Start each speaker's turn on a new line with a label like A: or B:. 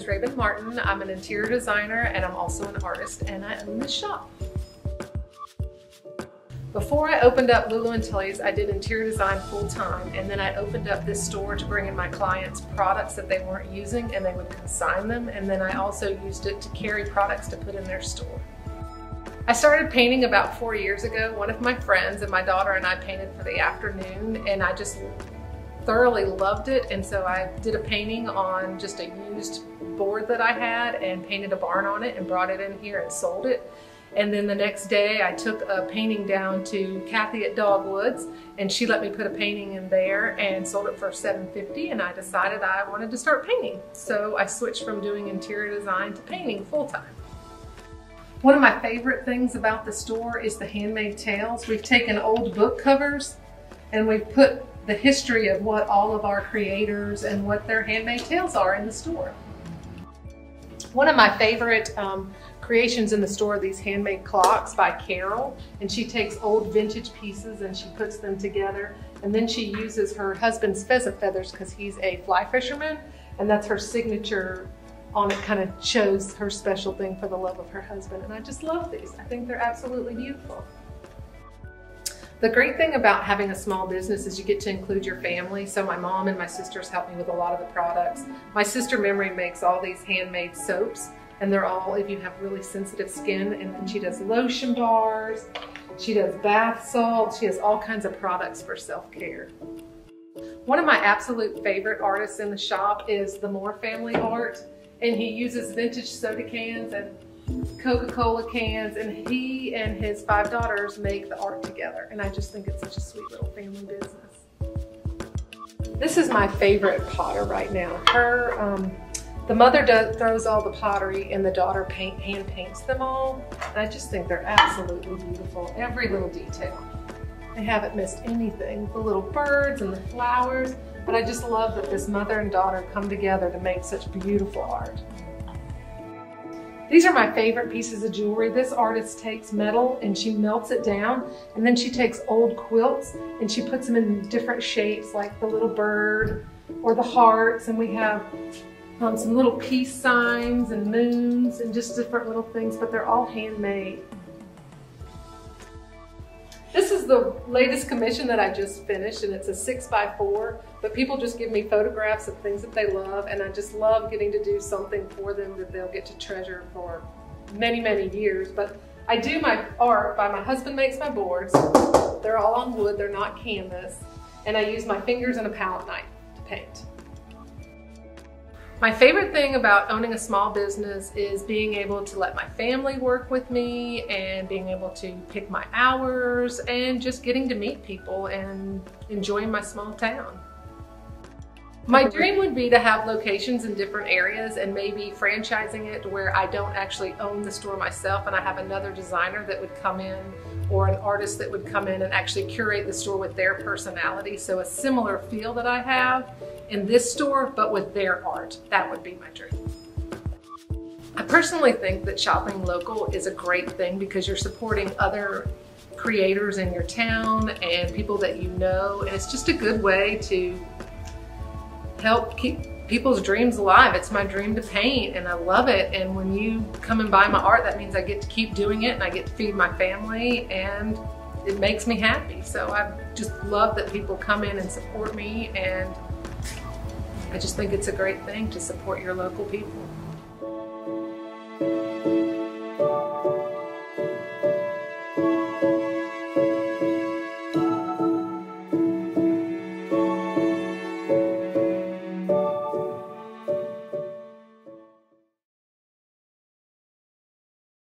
A: is Rabun Martin. I'm an interior designer and I'm also an artist, and I own this shop. Before I opened up Lulu and Tully's, I did interior design full-time, and then I opened up this store to bring in my clients products that they weren't using, and they would consign them, and then I also used it to carry products to put in their store. I started painting about 4 years ago. One of my friends and my daughter and I painted for the afternoon, and I just thoroughly loved it, and so I did a painting on just a used board that I had and painted a barn on it and brought it in here and sold it. And then the next day I took a painting down to Kathy at Dogwoods, and she let me put a painting in there and sold it for $7.50, and I decided I wanted to start painting. So I switched from doing interior design to painting full-time. One of my favorite things about the store is the handmade tales. We've taken old book covers and we've put the history of what all of our creators and what their handmade tales are in the store. One of my favorite creations in the store are these handmade clocks by Carol, and she takes old vintage pieces and she puts them together, and then she uses her husband's pheasant feathers because he's a fly fisherman, and that's her signature on it. Kind of shows her special thing for the love of her husband, and I just love these. I think they're absolutely beautiful. The great thing about having a small business is you get to include your family. So my mom and my sisters help me with a lot of the products. My sister Memory makes all these handmade soaps, and they're all if you have really sensitive skin, and then she does lotion bars, she does bath salts, she has all kinds of products for self-care. One of my absolute favorite artists in the shop is the Moore family art, and he uses vintage soda cans and Coca-Cola cans, and he and his 5 daughters make the art together, and I just think it's such a sweet little family business. This is my favorite potter right now. The mother throws all the pottery and the daughter hand paints them all, and I just think they're absolutely beautiful. Every little detail. They haven't missed anything. The little birds and the flowers, but I just love that this mother and daughter come together to make such beautiful art. These are my favorite pieces of jewelry. This artist takes metal and she melts it down, and then she takes old quilts and she puts them in different shapes, like the little bird or the hearts, and we have some little peace signs and moons and just different little things, but they're all handmade. This is the latest commission that I just finished, and it's a 6x4, but people just give me photographs of things that they love, and I just love getting to do something for them that they'll get to treasure for many, many years. But I do my art by my husband makes my boards. They're all on wood, they're not canvas, and I use my fingers and a palette knife to paint. My favorite thing about owning a small business is being able to let my family work with me and being able to pick my hours and just getting to meet people and enjoying my small town. My dream would be to have locations in different areas and maybe franchising it to where I don't actually own the store myself and I have another designer that would come in or an artist that would come in and actually curate the store with their personality. So a similar feel that I have in this store, but with their art. That would be my dream. I personally think that shopping local is a great thing because you're supporting other creators in your town and people that you know, and it's just a good way to help keep people's dreams alive. It's my dream to paint and I love it, and when you come and buy my art, that means I get to keep doing it and I get to feed my family, and it makes me happy. So I just love that people come in and support me, and I just think it's a great thing to support your local people.